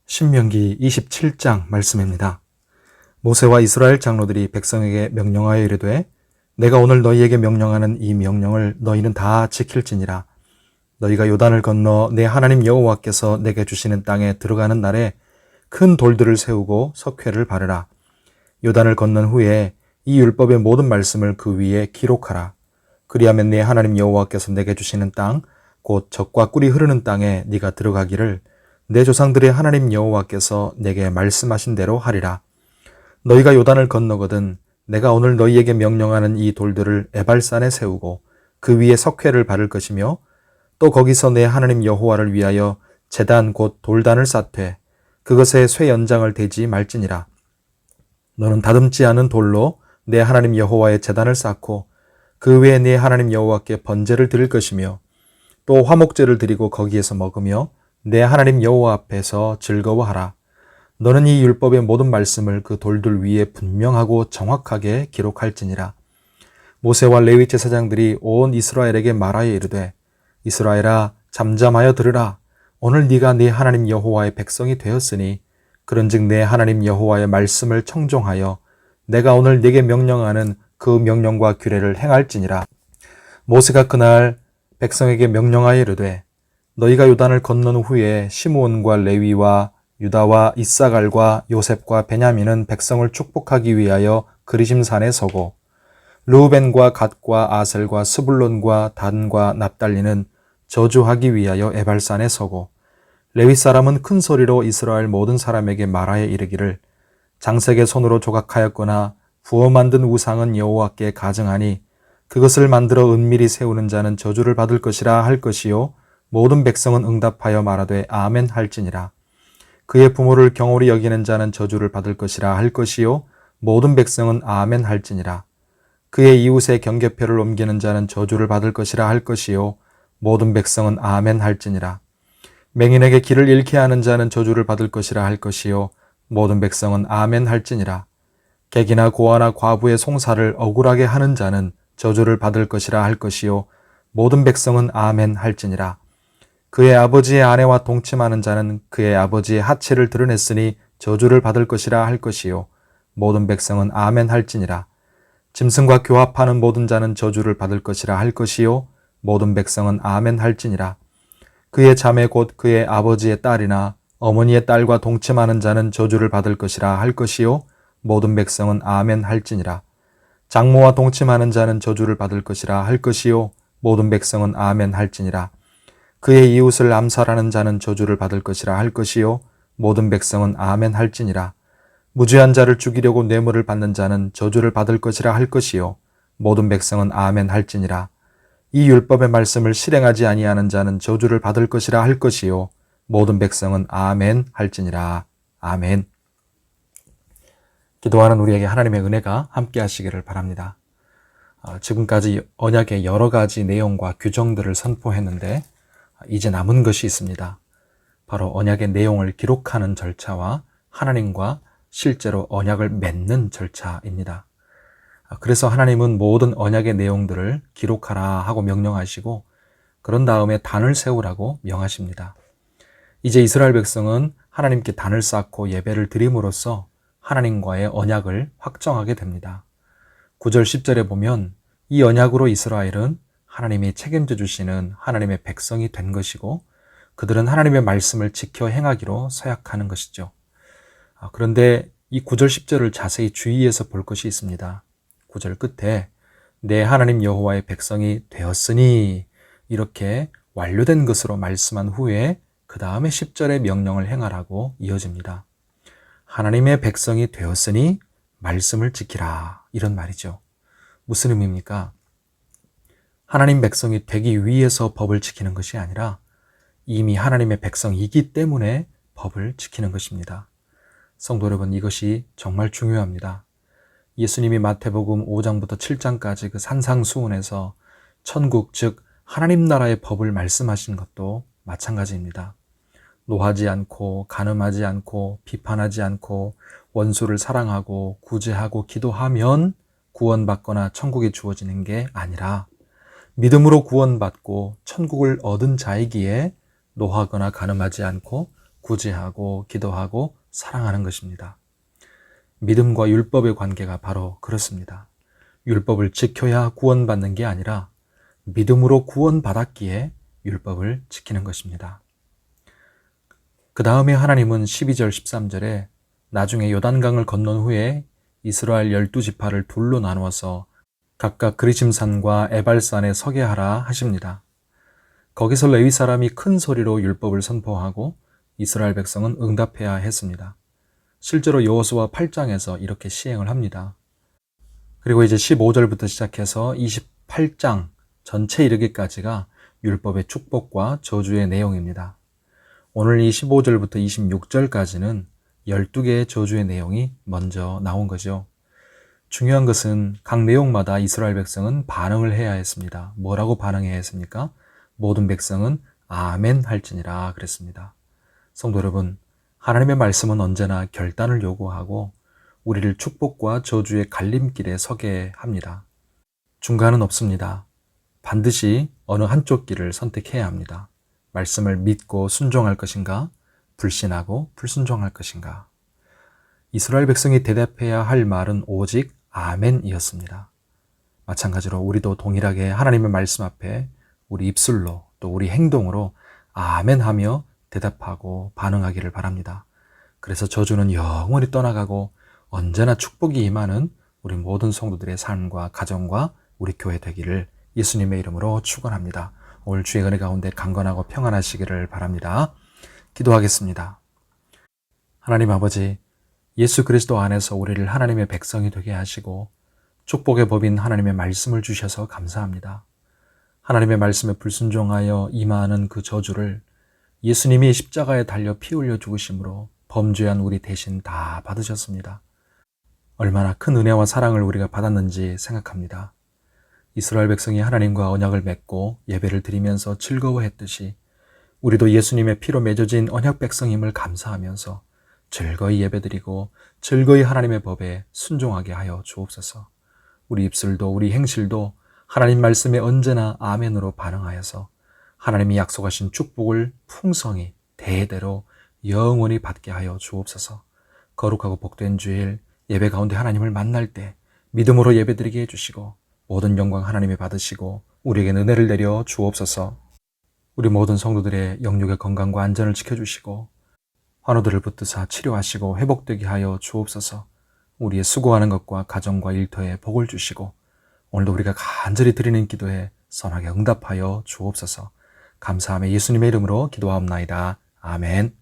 신명기 27장 말씀입니다. 모세와 이스라엘 장로들이 백성에게 명령하여 이르되 내가 오늘 너희에게 명령하는 이 명령을 너희는 다 지킬지니라. 너희가 요단을 건너 내 하나님 여호와께서 내게 주시는 땅에 들어가는 날에 큰 돌들을 세우고 석회를 바르라. 요단을 건넌 후에 이 율법의 모든 말씀을 그 위에 기록하라. 그리하면 내 하나님 여호와께서 내게 주시는 땅 곧 젖과 꿀이 흐르는 땅에 네가 들어가기를 내 조상들의 하나님 여호와께서 내게 말씀하신 대로 하리라. 너희가 요단을 건너거든 내가 오늘 너희에게 명령하는 이 돌들을 에발산에 세우고 그 위에 석회를 바를 것이며 또 거기서 내 하나님 여호와를 위하여 제단 곧 돌단을 쌓되 그것에 쇠 연장을 대지 말지니라. 너는 다듬지 않은 돌로 내 하나님 여호와의 제단을 쌓고 그 외에 내 하나님 여호와께 번제를 드릴 것이며 또 화목제를 드리고 거기에서 먹으며 내 하나님 여호와 앞에서 즐거워하라. 너는 이 율법의 모든 말씀을 그 돌들 위에 분명하고 정확하게 기록할지니라. 모세와 레위 제사장들이 온 이스라엘에게 말하여 이르되 이스라엘아 잠잠하여 들으라. 오늘 네가 네 하나님 여호와의 백성이 되었으니 그런즉 내 하나님 여호와의 말씀을 청종하여 내가 오늘 네게 명령하는 그 명령과 규례를 행할지니라. 모세가 그날 백성에게 명령하여 이르되 너희가 요단을 건넌 후에 시므온과 레위와 유다와 이사갈과 요셉과 베냐민은 백성을 축복하기 위하여 그리심산에 서고 르우벤과 갓과 아셀과 스불론과 단과 납달리는 저주하기 위하여 에발산에 서고 레위 사람은 큰 소리로 이스라엘 모든 사람에게 말하여 이르기를 장색의 손으로 조각하였거나 부어 만든 우상은 여호와께 가증하니 그것을 만들어 은밀히 세우는 자는 저주를 받을 것이라 할 것이요 모든 백성은 응답하여 말하되 아멘 할지니라. 그의 부모를 경홀히 여기는 자는 저주를 받을 것이라 할 것이요 모든 백성은 아멘 할지니라. 그의 이웃의 경계표를 옮기는 자는 저주를 받을 것이라 할 것이요 모든 백성은 아멘 할지니라. 맹인에게 길을 잃게 하는 자는 저주를 받을 것이라 할 것이요 모든 백성은 아멘 할지니라. 객이나 고아나 과부의 송사를 억울하게 하는 자는 저주를 받을 것이라 할 것이요 모든 백성은 아멘 할지니라. 그의 아버지의 아내와 동침하는 자는 그의 아버지의 하체를 드러냈으니 저주를 받을 것이라 할 것이요 모든 백성은 아멘 할지니라. 짐승과 교합하는 모든 자는 저주를 받을 것이라 할 것이요 모든 백성은 아멘 할지니라. 그의 자매 곧 그의 아버지의 딸이나 어머니의 딸과 동침하는 자는 저주를 받을 것이라 할 것이요 모든 백성은 아멘 할지니라. 장모와 동침하는 자는 저주를 받을 것이라 할 것이요 모든 백성은 아멘 할지니라. 그의 이웃을 암살하는 자는 저주를 받을 것이라 할 것이요 모든 백성은 아멘 할지니라. 무죄한 자를 죽이려고 뇌물을 받는 자는 저주를 받을 것이라 할 것이요 모든 백성은 아멘 할지니라. 이 율법의 말씀을 실행하지 아니하는 자는 저주를 받을 것이라 할 것이요 모든 백성은 아멘 할지니라. 아멘. 기도하는 우리에게 하나님의 은혜가 함께 하시기를 바랍니다. 지금까지 언약의 여러 가지 내용과 규정들을 선포했는데 이제 남은 것이 있습니다. 바로 언약의 내용을 기록하는 절차와 하나님과 실제로 언약을 맺는 절차입니다. 그래서 하나님은 모든 언약의 내용들을 기록하라 하고 명령하시고 그런 다음에 단을 세우라고 명하십니다. 이제 이스라엘 백성은 하나님께 단을 쌓고 예배를 드림으로써 하나님과의 언약을 확정하게 됩니다. 9절 10절에 보면 이 언약으로 이스라엘은 하나님이 책임져 주시는 하나님의 백성이 된 것이고 그들은 하나님의 말씀을 지켜 행하기로 서약하는 것이죠. 그런데 이 9절 10절을 자세히 주의해서 볼 것이 있습니다. 9절 끝에 내 하나님 여호와의 백성이 되었으니 이렇게 완료된 것으로 말씀한 후에 그 다음에 10절의 명령을 행하라고 이어집니다. 하나님의 백성이 되었으니 말씀을 지키라 이런 말이죠. 무슨 의미입니까? 하나님 백성이 되기 위해서 법을 지키는 것이 아니라 이미 하나님의 백성이기 때문에 법을 지키는 것입니다. 성도 여러분, 이것이 정말 중요합니다. 예수님이 마태복음 5장부터 7장까지 그 산상수훈에서 천국 즉 하나님 나라의 법을 말씀하신 것도 마찬가지입니다. 노하지 않고 간음하지 않고 비판하지 않고 원수를 사랑하고 구제하고 기도하면 구원받거나 천국이 주어지는 게 아니라 믿음으로 구원받고 천국을 얻은 자이기에 노하거나 간음하지 않고 구제하고 기도하고 사랑하는 것입니다. 믿음과 율법의 관계가 바로 그렇습니다. 율법을 지켜야 구원받는 게 아니라 믿음으로 구원받았기에 율법을 지키는 것입니다. 그 다음에 하나님은 12절 13절에 나중에 요단강을 건넌 후에 이스라엘 12지파를 둘로 나누어서 각각 그리심산과 에발산에 서게 하라 하십니다. 거기서 레위 사람이 큰 소리로 율법을 선포하고 이스라엘 백성은 응답해야 했습니다. 실제로 여호수아 8장에서 이렇게 시행을 합니다. 그리고 이제 15절부터 시작해서 28장 전체 이르기까지가 율법의 축복과 저주의 내용입니다. 오늘 이 15절부터 26절까지는 12개의 저주의 내용이 먼저 나온 거죠. 중요한 것은 각 내용마다 이스라엘 백성은 반응을 해야 했습니다. 뭐라고 반응해야 했습니까? 모든 백성은 아멘 할지니라 그랬습니다. 성도 여러분, 하나님의 말씀은 언제나 결단을 요구하고 우리를 축복과 저주의 갈림길에 서게 합니다. 중간은 없습니다. 반드시 어느 한쪽 길을 선택해야 합니다. 말씀을 믿고 순종할 것인가? 불신하고 불순종할 것인가? 이스라엘 백성이 대답해야 할 말은 오직 아멘이었습니다. 마찬가지로 우리도 동일하게 하나님의 말씀 앞에 우리 입술로 또 우리 행동으로 아멘하며 대답하고 반응하기를 바랍니다. 그래서 저주는 영원히 떠나가고 언제나 축복이 임하는 우리 모든 성도들의 삶과 가정과 우리 교회 되기를 예수님의 이름으로 축원합니다. 오늘 주의 은혜 가운데 강건하고 평안하시기를 바랍니다. 기도하겠습니다. 하나님 아버지, 예수 그리스도 안에서 우리를 하나님의 백성이 되게 하시고 축복의 법인 하나님의 말씀을 주셔서 감사합니다. 하나님의 말씀에 불순종하여 임하는 그 저주를 예수님이 십자가에 달려 피 흘려 죽으심으로 범죄한 우리 대신 다 받으셨습니다. 얼마나 큰 은혜와 사랑을 우리가 받았는지 생각합니다. 이스라엘 백성이 하나님과 언약을 맺고 예배를 드리면서 즐거워했듯이 우리도 예수님의 피로 맺어진 언약 백성임을 감사하면서 즐거이 예배드리고 즐거이 하나님의 법에 순종하게 하여 주옵소서. 우리 입술도 우리 행실도 하나님 말씀에 언제나 아멘으로 반응하여서 하나님이 약속하신 축복을 풍성히 대대로 영원히 받게 하여 주옵소서. 거룩하고 복된 주일 예배 가운데 하나님을 만날 때 믿음으로 예배드리게 해주시고 모든 영광 하나님이 받으시고 우리에게 은혜를 내려 주옵소서. 우리 모든 성도들의 영육의 건강과 안전을 지켜주시고 환우들을 붙드사 치료하시고 회복되게 하여 주옵소서. 우리의 수고하는 것과 가정과 일터에 복을 주시고 오늘도 우리가 간절히 드리는 기도에 선하게 응답하여 주옵소서. 감사하며 예수님의 이름으로 기도하옵나이다. 아멘.